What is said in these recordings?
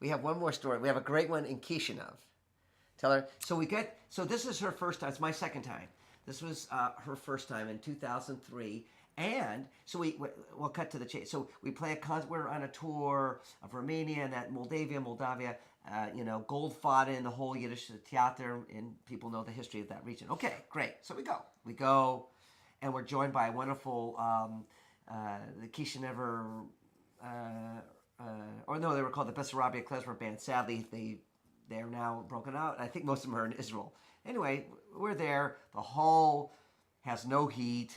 We have one more story. We have a great one in Kishinev. Tell her. So this is her first time. It's my second time. This was her first time in 2003. And so we'll cut to the chase. So we play a concert. We're on a tour of Romania and that Moldavia. Gold fought in the whole Yiddish theater, and people know the history of that region. Okay, great. So we go, and we're joined by a wonderful the Kishinever, they were called the Bessarabia Klezmer Band. Sadly, they're now broken out. I think most of them are in Israel. Anyway, we're there. The hall has no heat.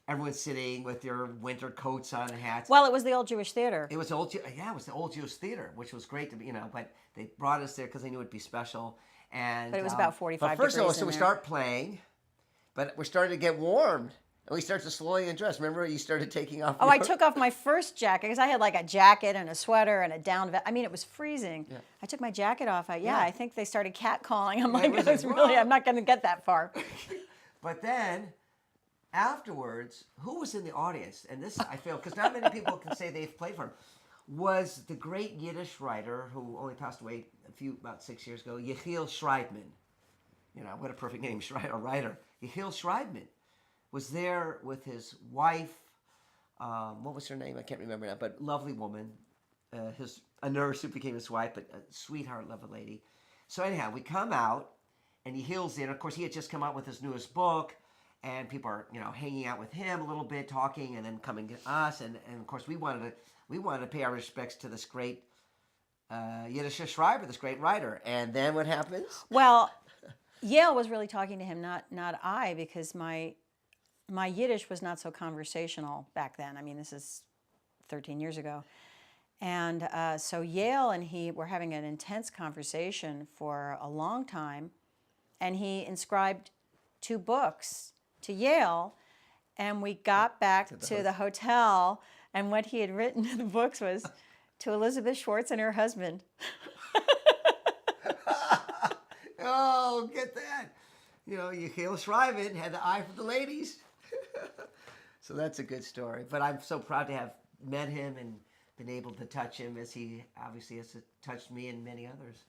Everyone's sitting with their winter coats on and hats. Well, it was the old Jewish theater. It was the old Jewish theater, which was great to be, but they brought us there because they knew it'd be special. But it was about 45 degrees But first, so we start playing, but we're starting to get warm. And we start to slowly undress. Remember, you started taking off. I took off my first jacket because I had like a jacket and a sweater and a down vest. I mean, it was freezing. Yeah. I took my jacket off. I think they started catcalling. I'm like, I'm not going to get that far. But then, afterwards, who was in the audience? And this, I feel, because not many people can say they've played for him, was the great Yiddish writer who only passed away about 6 years ago, Yekhiel Shraybman. What a perfect name, a writer. Yekhiel Shraybman was there with his wife. What was her name? I can't remember now, but lovely woman. A nurse who became his wife, but a sweetheart, lovely lady. So anyhow, we come out, and Yekhiel's in. Of course, he had just come out with his newest book, and people are, hanging out with him a little bit, talking, and then coming to us. And of course, we wanted to pay our respects to this great Yiddish Schreiber, this great writer. And then what happens? Well, Yale was really talking to him, not I, because my Yiddish was not so conversational back then. I mean, this is 13 years ago. And so Yale and he were having an intense conversation for a long time, and he inscribed 2 books to Yale, and we got back to the hotel, and what he had written in the books was, to Elizabeth Schwartz and her husband. Oh, get that. Yekhiel Shraybman had the eye for the ladies. So that's a good story. But I'm so proud to have met him and been able to touch him, as he obviously has touched me and many others.